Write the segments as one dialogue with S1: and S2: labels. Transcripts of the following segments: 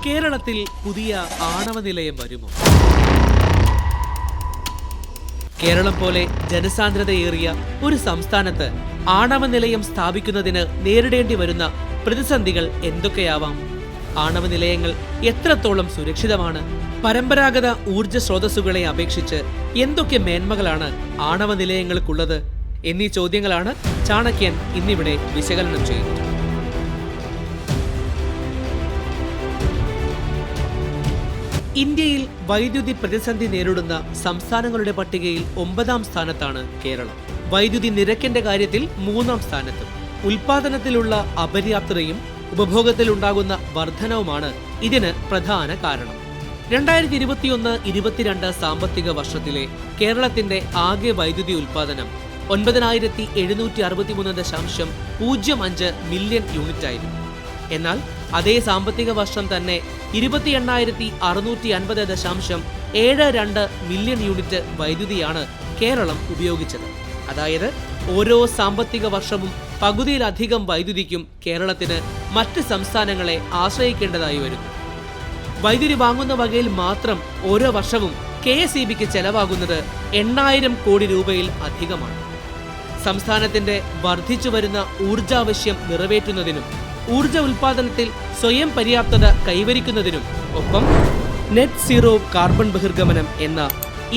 S1: കേരളത്തിൽ പുതിയ ആണവ നിലയം വരുമോ? കേരളം പോലെ ജനസാന്ദ്രതയേറിയ ഒരു സംസ്ഥാനത്ത് ആണവ നിലയം സ്ഥാപിക്കുന്നതിന് നേരിടേണ്ടി വരുന്ന പ്രതിസന്ധികൾ എന്തൊക്കെയാവാം? ആണവ നിലയങ്ങൾ എത്രത്തോളം സുരക്ഷിതമാണ്? പരമ്പരാഗത ഊർജ സ്രോതസ്സുകളെ അപേക്ഷിച്ച് എന്തൊക്കെ മേന്മകളാണ് ആണവ നിലയങ്ങൾക്കുള്ളത് എന്നീ ചോദ്യങ്ങളാണ് ചാണക്യൻ ഇന്നിവിടെ വിശകലനം ചെയ്യുന്നത്. ഇന്ത്യയിൽ വൈദ്യുതി പ്രതിസന്ധി നേരിടുന്ന സംസ്ഥാനങ്ങളുടെ പട്ടികയിൽ 9-ാം സ്ഥാനത്താണ് കേരളം. വൈദ്യുതി നിരക്കിന്റെ കാര്യത്തിൽ 3-ാം സ്ഥാനത്തും. ഉൽപാദനത്തിലുള്ള അപര്യാപ്തതയും ഉപഭോഗത്തിലുണ്ടാകുന്ന വർധനവുമാണ് ഇതിന് പ്രധാന കാരണം. 2021-22 സാമ്പത്തിക വർഷത്തിലെ കേരളത്തിന്റെ ആകെ വൈദ്യുതി ഉൽപാദനം 9763.05 മില്യൺ യൂണിറ്റായിരുന്നു. എന്നാൽ അതേ സാമ്പത്തിക വർഷം തന്നെ 28,650.72 മില്യൺ യൂണിറ്റ് വൈദ്യുതിയാണ് കേരളം ഉപയോഗിച്ചത്. അതായത് ഓരോ സാമ്പത്തിക വർഷവും പകുതിയിലധികം വൈദ്യുതിക്കും കേരളത്തിന് മറ്റ് സംസ്ഥാനങ്ങളെ ആശ്രയിക്കേണ്ടതായി വരുന്നു. വൈദ്യുതി വാങ്ങുന്ന വകയിൽ മാത്രം ഓരോ വർഷവും KSEBിക്ക് ചെലവാകുന്നത് 8,000 കോടി രൂപയിൽ അധികമാണ്. സംസ്ഥാനത്തിന്റെ വർദ്ധിച്ചു വരുന്ന ഊർജാവശ്യം നിറവേറ്റുന്നതിനും ഊർജ ഉൽപാദനത്തിൽ സ്വയം പര്യാപ്തത കൈവരിക്കുന്നതിനും ഒപ്പം നെറ്റ് സീറോ കാർബൺ ബഹിർഗമനം എന്ന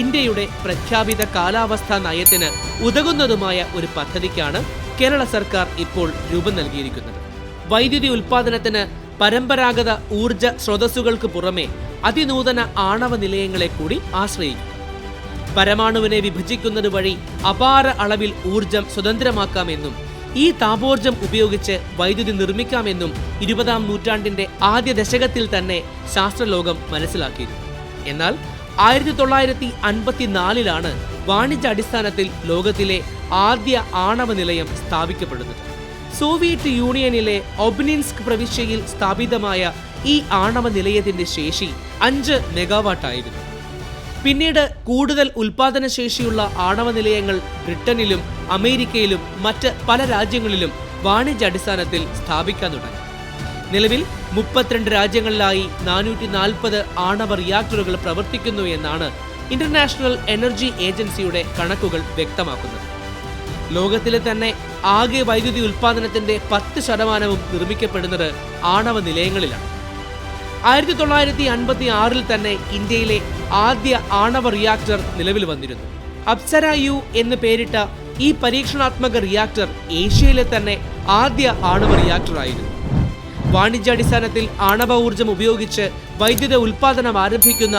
S1: ഇന്ത്യയുടെ പ്രഖ്യാപിത കാലാവസ്ഥാ നയത്തിന് ഉതകുന്നതുമായ ഒരു പദ്ധതിക്കാണ് കേരള സർക്കാർ ഇപ്പോൾ രൂപം നൽകിയിരിക്കുന്നത്. വൈദ്യുതി ഉൽപാദനത്തിന് പരമ്പരാഗത ഊർജ സ്രോതസ്സുകൾക്ക് പുറമെ അതിനൂതന ആണവ നിലയങ്ങളെ കൂടി ആശ്രയിക്കും. പരമാണുവിനെ വിഭജിക്കുന്നത് വഴി അപാര അളവിൽ ഊർജം സ്വതന്ത്രമാക്കാമെന്നും ഈ താപോർജം ഉപയോഗിച്ച് വൈദ്യുതി നിർമ്മിക്കാമെന്നും 20-ാം നൂറ്റാണ്ടിന്റെ ആദ്യ ദശകത്തിൽ തന്നെ ശാസ്ത്രലോകം മനസ്സിലാക്കിയിരുന്നു. എന്നാൽ 1954-ലാണ് വാണിജ്യ അടിസ്ഥാനത്തിൽ ലോകത്തിലെ ആദ്യ ആണവ നിലയം സ്ഥാപിക്കപ്പെടുന്നത്. സോവിയറ്റ് യൂണിയനിലെ ഒബ്നിൻസ്ക് പ്രവിശ്യയിൽ സ്ഥാപിതമായ ഈ ആണവ നിലയത്തിന്റെ ശേഷി 5 മെഗാവാട്ടായിരുന്നു. പിന്നീട് കൂടുതൽ ഉൽപാദനശേഷിയുള്ള ആണവ നിലയങ്ങൾ ബ്രിട്ടനിലും അമേരിക്കയിലും മറ്റ് പല രാജ്യങ്ങളിലും വാണിജ്യാടിസ്ഥാനത്തിൽ സ്ഥാപിക്കാൻ തുടങ്ങി. നിലവിൽ 32 രാജ്യങ്ങളിലായി 440 ആണവ റിയാക്ടറുകൾ പ്രവർത്തിക്കുന്നു എന്നാണ് ഇന്റർനാഷണൽ എനർജി ഏജൻസിയുടെ കണക്കുകൾ വ്യക്തമാക്കുന്നത്. ലോകത്തിലെ തന്നെ ആകെ വൈദ്യുതി ഉൽപാദനത്തിന്റെ 10% നിർമ്മിക്കപ്പെടുന്നത് ആണവ നിലയങ്ങളിലാണ്. 1956-ൽ തന്നെ ഇന്ത്യയിലെ ആദ്യ ആണവ റിയാക്ടർ നിലവിൽ വന്നിരുന്നു. അപ്സര യു എന്ന് പേരിട്ട ഈ പരീക്ഷണാത്മക റിയാക്ടർ ഏഷ്യയിലെ തന്നെ ആദ്യ ആണവ റിയാക്ടറായിരുന്നു. വാണിജ്യാടിസ്ഥാനത്തിൽ ആണവ ഊർജം ഉപയോഗിച്ച് വൈദ്യുത ഉൽപാദനം ആരംഭിക്കുന്ന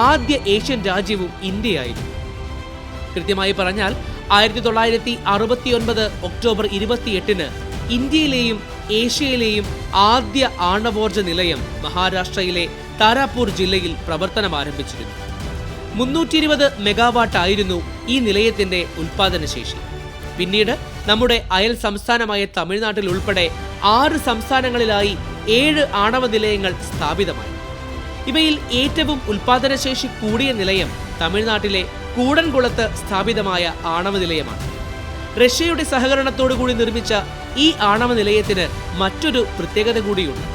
S1: ആദ്യ ഏഷ്യൻ രാജ്യവും ഇന്ത്യയായിരുന്നു. കൃത്യമായി പറഞ്ഞാൽ 1969 ഒക്ടോബർ 28-ന് ഇന്ത്യയിലെയും ഏഷ്യയിലെയും ആദ്യ ആണവോർജ നിലയം മഹാരാഷ്ട്രയിലെ താരാപൂർ ജില്ലയിൽ പ്രവർത്തനം ആരംഭിച്ചിരുന്നു. 320 മെഗാവാട്ട് ആയിരുന്നു ഈ നിലയത്തിന്റെ ഉൽപാദനശേഷി. പിന്നീട് നമ്മുടെ അയൽ സംസ്ഥാനമായ തമിഴ്നാട്ടിൽ ഉൾപ്പെടെ 6 സംസ്ഥാനങ്ങളിലായി 7 ആണവ നിലയങ്ങൾ സ്ഥാപിതമായി. ഇവയിൽ ഏറ്റവും ഉൽപാദനശേഷി കൂടിയ നിലയം തമിഴ്നാട്ടിലെ കൂടൻകുളത്ത് സ്ഥാപിതമായ ആണവ നിലയമാണ്. റഷ്യയുടെ സഹകരണത്തോടുകൂടി നിർമ്മിച്ച ഈ ആണവ നിലയത്തിന് മറ്റൊരു പ്രത്യേകത കൂടിയുണ്ട്.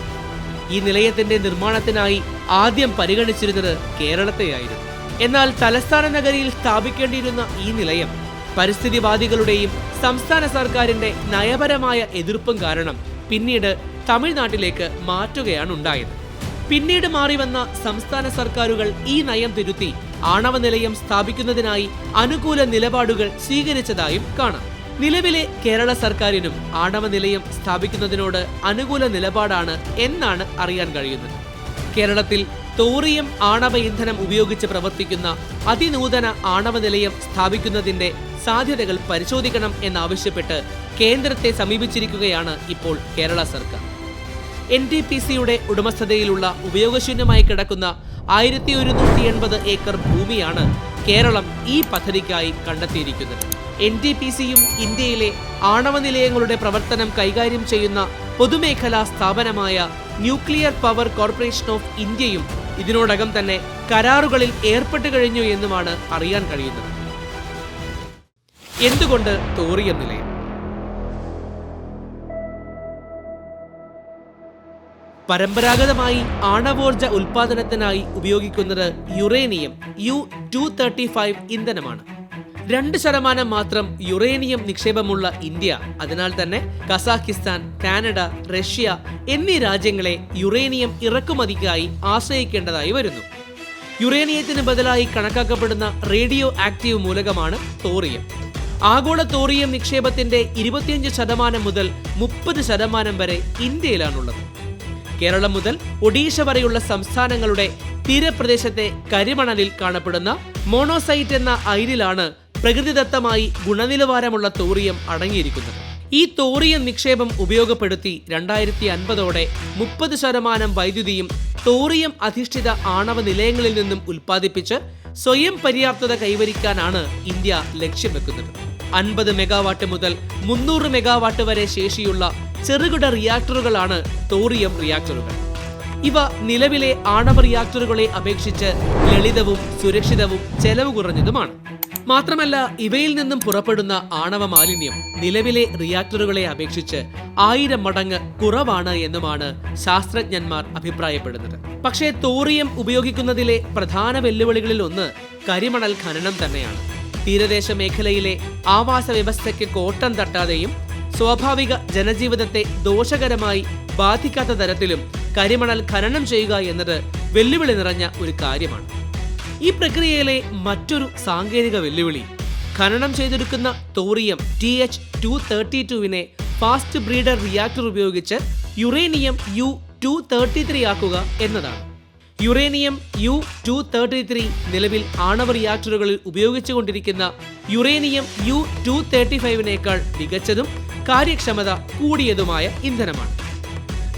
S1: ഈ നിലയത്തിന്റെ നിർമ്മാണത്തിനായി ആദ്യം പരിഗണിച്ചിരുന്നത് കേരളത്തെയായിരുന്നു. എന്നാൽ തലസ്ഥാന നഗരിയിൽ സ്ഥാപിക്കേണ്ടിയിരുന്ന ഈ നിലയം പരിസ്ഥിതിവാദികളുടെയും സംസ്ഥാന സർക്കാരിന്റെ നയപരമായ എതിർപ്പും കാരണം പിന്നീട് തമിഴ്നാട്ടിലേക്ക് മാറ്റുകയാണ് ഉണ്ടായത്. പിന്നീട് മാറിവന്ന സംസ്ഥാന സർക്കാരുകൾ ഈ നയം തിരുത്തി ആണവ നിലയം സ്ഥാപിക്കുന്നതിനായി അനുകൂല നിലപാടുകൾ സ്വീകരിച്ചതായും കാണാം. നിലവിലെ കേരള സർക്കാരിനും ആണവ നിലയം സ്ഥാപിക്കുന്നതിനോട് അനുകൂല നിലപാടാണ് എന്നാണ് അറിയാൻ കഴിയുന്നത്. കേരളത്തിൽ തോറിയം ആണവ ഇന്ധനം ഉപയോഗിച്ച് പ്രവർത്തിക്കുന്ന അതിനൂതന ആണവ നിലയം സ്ഥാപിക്കുന്നതിന്റെ സാധ്യതകൾ പരിശോധിക്കണം എന്നാവശ്യപ്പെട്ട് കേന്ദ്രത്തെ സമീപിച്ചിരിക്കുകയാണ് ഇപ്പോൾ കേരള സർക്കാർ. NTPCയുടെ ഉടമസ്ഥതയിലുള്ള ഉപയോഗശൂന്യമായി കിടക്കുന്ന 1180 ഏക്കർ ഭൂമിയാണ് കേരളം ഈ പദ്ധതിക്കായി കണ്ടെത്തിയിരിക്കുന്നത്. NTPCയും ഇന്ത്യയിലെ ആണവ നിലയങ്ങളുടെ പ്രവർത്തനം കൈകാര്യം ചെയ്യുന്ന പൊതുമേഖലാ സ്ഥാപനമായ ന്യൂക്ലിയർ പവർ കോർപ്പറേഷൻ ഓഫ് ഇന്ത്യയും ഇതിനോടകം തന്നെ കരാറുകളിൽ ഏർപ്പെട്ടു കഴിഞ്ഞു എന്നുമാണ് അറിയാൻ കഴിയുന്നത്. എന്തുകൊണ്ട് തോറിയം നിലയം? പരമ്പരാഗതമായി ആണവോർജ ഉൽപാദനത്തിനായി ഉപയോഗിക്കുന്നത് യുറേനിയം U-235 ഇന്ധനമാണ്. 2% മാത്രം യുറേനിയം നിക്ഷേപമുള്ള ഇന്ത്യ അതിനാൽ തന്നെ കസാഖിസ്ഥാൻ, കാനഡ, റഷ്യ എന്നീ രാജ്യങ്ങളെ യുറേനിയം ഇറക്കുമതിക്കായി ആശ്രയിക്കേണ്ടതായി വരുന്നു. യുറേനിയത്തിന് ബദലായി കണക്കാക്കപ്പെടുന്ന റേഡിയോ ആക്റ്റീവ് മൂലകമാണ് തോറിയം. ആഗോള തോറിയം നിക്ഷേപത്തിന്റെ 25% മുതൽ 30% വരെ ഇന്ത്യയിലാണുള്ളത്. കേരളം മുതൽ ഒഡീഷ വരെയുള്ള സംസ്ഥാനങ്ങളുടെ തീരപ്രദേശത്തെ കരിമണലിൽ കാണപ്പെടുന്ന മോണോസൈറ്റ് എന്ന അയിരിലാണ് പ്രകൃതിദത്തമായി ഗുണനിലവാരമുള്ള തോറിയം അടങ്ങിയിരിക്കുന്നത്. ഈ തോറിയം നിക്ഷേപം ഉപയോഗപ്പെടുത്തി 2050 30% വൈദ്യുതിയും തോറിയം അധിഷ്ഠിത ആണവ നിലയങ്ങളിൽ നിന്നും ഉൽപ്പാദിപ്പിച്ച് സ്വയം പര്യാപ്തത കൈവരിക്കാനാണ് ഇന്ത്യ ലക്ഷ്യം വെക്കുന്നത്. 50 മെഗാവാട്ട് മുതൽ 300 മെഗാവാട്ട് വരെ ശേഷിയുള്ള ചെറുകിട റിയാക്ടറുകളാണ് തോറിയം റിയാക്ടറുകൾ. ഇവ നിലവിലെ ആണവ റിയാക്ടറുകളെ അപേക്ഷിച്ച് ലളിതവും സുരക്ഷിതവും ചെലവ് കുറഞ്ഞതുമാണ്. മാത്രമല്ല, ഇവയിൽ നിന്നും പുറപ്പെടുന്ന ആണവ മാലിന്യം നിലവിലെ റിയാക്ടറുകളെ അപേക്ഷിച്ച് 1000 മടങ്ങ് കുറവാണ് എന്നുമാണ് ശാസ്ത്രജ്ഞന്മാർ അഭിപ്രായപ്പെടുന്നത്. പക്ഷേ തോറിയം ഉപയോഗിക്കുന്നതിലെ പ്രധാന വെല്ലുവിളികളിൽ ഒന്ന് കരിമണൽ ഖനനം തന്നെയാണ്. തീരദേശ മേഖലയിലെ ആവാസ വ്യവസ്ഥയ്ക്ക് കോട്ടം തട്ടാതെയും സ്വാഭാവിക ജനജീവിതത്തെ ദോഷകരമായി ബാധിക്കാത്ത തരത്തിലും കരിമണൽ ഖനനം ചെയ്യുക എന്നത് വെല്ലുവിളി നിറഞ്ഞ ഒരു കാര്യമാണ്. ഈ പ്രക്രിയയിലെ മറ്റൊരു സാങ്കേതിക വെല്ലുവിളി ഖനനം ചെയ്തെടുക്കുന്ന thorium TH-232 fast breeder reactor ഉപയോഗിച്ച് യുറേനിയം U-233 ആക്കുക എന്നതാണ്. യുറേനിയം U-233 നിലവിൽ ആണവ റിയാക്ടറുകളിൽ ഉപയോഗിച്ചുകൊണ്ടിരിക്കുന്ന യുറേനിയം U-235 മികച്ചതും കാര്യക്ഷമത കൂടിയതുമായ ഇന്ധനമാണ്.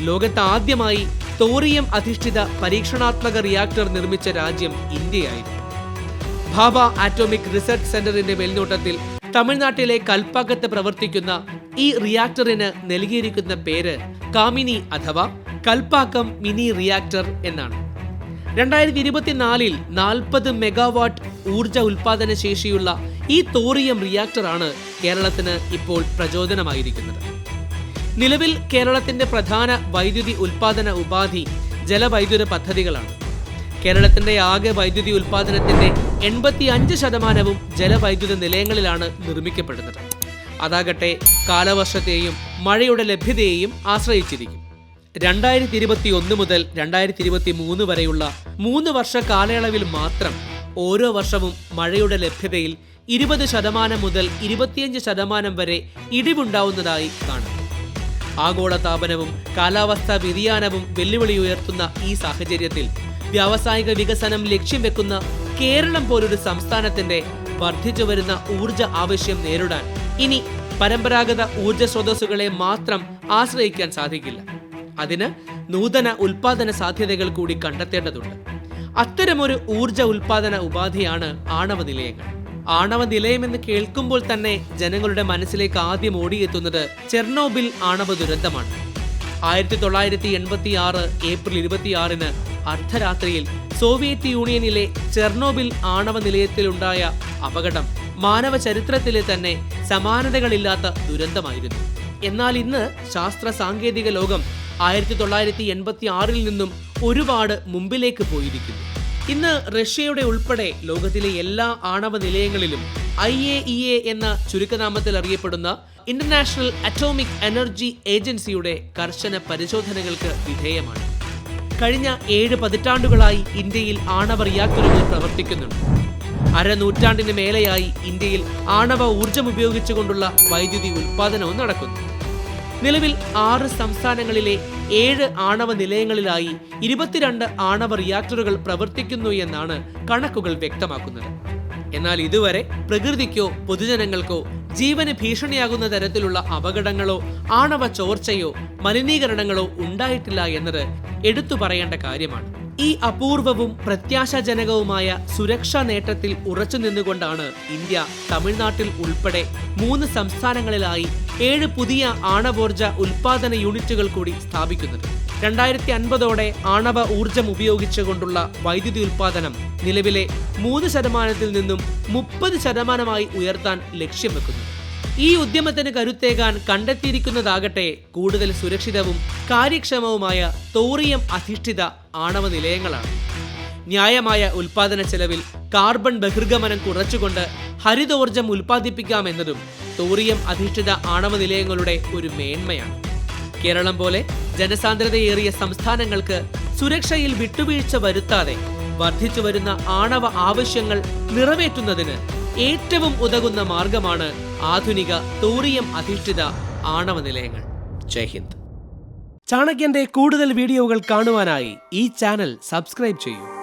S1: ലോകത്ത് ആദ്യമായി തോറിയം അധിഷ്ഠിത പരീക്ഷണാത്മക റിയാക്ടർ നിർമ്മിച്ച രാജ്യം ഇന്ത്യയായിരുന്നു. ഭാഭ ആറ്റോമിക് റിസർച്ച് സെന്ററിന്റെ മേൽനോട്ടത്തിൽ തമിഴ്നാട്ടിലെ കൽപ്പാക്കത്ത് പ്രവർത്തിക്കുന്ന ഈ റിയാക്ടറിന് നൽകിയിരിക്കുന്ന പേര് കാമിനി അഥവാ കൽപ്പാക്കം മിനി റിയാക്ടർ എന്നാണ്. 2024 40 മെഗാവാട്ട് ഊർജ ഉൽപാദന ശേഷിയുള്ള ഈ തോറിയം റിയാക്ടറാണ് കേരളത്തിന് ഇപ്പോൾ പ്രചോദനമായിരിക്കുന്നത്. നിലവിൽ കേരളത്തിന്റെ പ്രധാന വൈദ്യുതി ഉൽപാദന ഉപാധി ജലവൈദ്യുത പദ്ധതികളാണ്. കേരളത്തിന്റെ ആകെ വൈദ്യുതി ഉൽപാദനത്തിന്റെ 85% ജലവൈദ്യുത നിലയങ്ങളിലാണ് നിർമ്മിക്കപ്പെടുന്നത്. അതാകട്ടെ കാലവർഷത്തെയും മഴയുടെ ലഭ്യതയെയും ആശ്രയിച്ചിരിക്കും. 2021 മുതൽ 2023 വരെയുള്ള 3 വർഷ കാലയളവിൽ മാത്രം ഓരോ വർഷവും മഴയുടെ ലഭ്യതയിൽ 20% മുതൽ 25% വരെ ഇടിവുണ്ടാവുന്നതായി കാണാം. ആഗോളതാപനവും കാലാവസ്ഥാ വ്യതിയാനവും വെല്ലുവിളി ഉയർത്തുന്ന ഈ സാഹചര്യത്തിൽ വ്യാവസായിക വികസനം ലക്ഷ്യം വെക്കുന്ന കേരളം പോലൊരു സംസ്ഥാനത്തിന്റെ വർദ്ധിച്ചു വരുന്ന ഊർജ ആവശ്യം നേരിടാൻ ഇനി പരമ്പരാഗത ഊർജ സ്രോതസ്സുകളെ മാത്രം ആശ്രയിക്കാൻ സാധിക്കില്ല. അതിന് നൂതന ഉൽപാദന സാധ്യതകൾ കൂടി കണ്ടെത്തേണ്ടതുണ്ട്. അത്തരമൊരു ഊർജ ഉൽപാദന ഉപാധിയാണ് ആണവ നിലയങ്ങൾ. ആണവ നിലയമെന്ന് കേൾക്കുമ്പോൾ തന്നെ ജനങ്ങളുടെ മനസ്സിലേക്ക് ആദ്യം ഓടിയെത്തുന്നത് ചെർണോബിൽ ആണവ ദുരന്തമാണ്. 1986 ഏപ്രിൽ 26 അർദ്ധരാത്രിയിൽ സോവിയറ്റ് യൂണിയനിലെ ചെർണോബിൽ ആണവ നിലയത്തിലുണ്ടായ അപകടം മാനവ ചരിത്രത്തിലെ തന്നെ സമാനതകളില്ലാത്ത ദുരന്തമായിരുന്നു. എന്നാൽ ഇന്ന് ശാസ്ത്ര സാങ്കേതിക ലോകം 1986 നിന്നും ഒരുപാട് മുമ്പിലേക്ക് പോയിരിക്കുന്നു. ഇന്ന് റഷ്യയുടെ ഉൾപ്പെടെ ലോകത്തിലെ എല്ലാ ആണവ നിലയങ്ങളിലും IAEA എന്ന ചുരുക്കനാമത്തിൽ അറിയപ്പെടുന്ന ഇന്റർനാഷണൽ അറ്റോമിക് എനർജി ഏജൻസിയുടെ കർശന പരിശോധനകൾക്ക് വിധേയമാണ്. കഴിഞ്ഞ 7 പതിറ്റാണ്ടുകളായി ഇന്ത്യയിൽ ആണവ റിയാക്ടറുകൾ പ്രവർത്തിക്കുന്നുണ്ട്. അരനൂറ്റാണ്ടിന് മേലെയായി ഇന്ത്യയിൽ ആണവ ഊർജം ഉപയോഗിച്ചുകൊണ്ടുള്ള വൈദ്യുതി ഉൽപാദനവും നടക്കുന്നു. നിലവിൽ 6 സംസ്ഥാനങ്ങളിലെ 7 ആണവ നിലയങ്ങളിലായി 22 ആണവ റിയാക്ടറുകൾ പ്രവർത്തിക്കുന്നു എന്നാണ് കണക്കുകൾ വ്യക്തമാക്കുന്നത്. എന്നാൽ ഇതുവരെ പ്രകൃതിക്കോ പൊതുജനങ്ങൾക്കോ ജീവന് ഭീഷണിയാകുന്ന തരത്തിലുള്ള അപകടങ്ങളോ ആണവ ചോർച്ചയോ മലിനീകരണങ്ങളോ ഉണ്ടായിട്ടില്ല എന്നത് എടുത്തു പറയേണ്ട കാര്യമാണ്. ഈ അപൂർവവും പ്രത്യാശാജനകവുമായ സുരക്ഷാ നേട്ടത്തിൽ ഉറച്ചു നിന്നുകൊണ്ടാണ് ഇന്ത്യ തമിഴ്നാട്ടിൽ ഉൾപ്പെടെ 3 സംസ്ഥാനങ്ങളിലായി 7 പുതിയ ആണവോർജ ഉൽപാദന യൂണിറ്റുകൾ കൂടി സ്ഥാപിക്കുന്നത്. 2050 ആണവ ഊർജം ഉപയോഗിച്ചുകൊണ്ടുള്ള വൈദ്യുതി ഉൽപാദനം നിലവിലെ 3% നിന്നും 30% ഉയർത്താൻ ലക്ഷ്യം വെക്കുന്നു. ഈ ഉദ്യമത്തിന് കരുത്തേകാൻ കണ്ടെത്തിയിരിക്കുന്നതാകട്ടെ കൂടുതൽ സുരക്ഷിതവും കാര്യക്ഷമവുമായ തോറിയം അധിഷ്ഠിത ആണവ നിലയങ്ങളാണ്. ന്യായമായ ഉൽപാദന ചെലവിൽ കാർബൺ ബഹിർഗമനം കുറച്ചുകൊണ്ട് ഹരിതോർജ്ജം ഉൽപ്പാദിപ്പിക്കാമെന്നതും തോറിയം അധിഷ്ഠിത ആണവ നിലയങ്ങളുടെ ഒരു മേന്മയാണ്. കേരളം പോലെ ജനസാന്ദ്രതയേറിയ സംസ്ഥാനങ്ങൾക്ക് സുരക്ഷയിൽ വിട്ടുവീഴ്ച വരുത്താതെ വർദ്ധിച്ചു വരുന്ന ആണവ ആവശ്യങ്ങൾ നിറവേറ്റുന്നതിന് ഏറ്റവും ഉതകുന്ന മാർഗമാണ് ആധുനിക തോറിയം അധിഷ്ഠിത ആണവ നിലയങ്ങൾ. ജയ് ഹിന്ദ്. ചാണക്യന്റെ കൂടുതൽ വീഡിയോകൾ കാണുവാനായി ഈ ചാനൽ സബ്സ്ക്രൈബ് ചെയ്യൂ.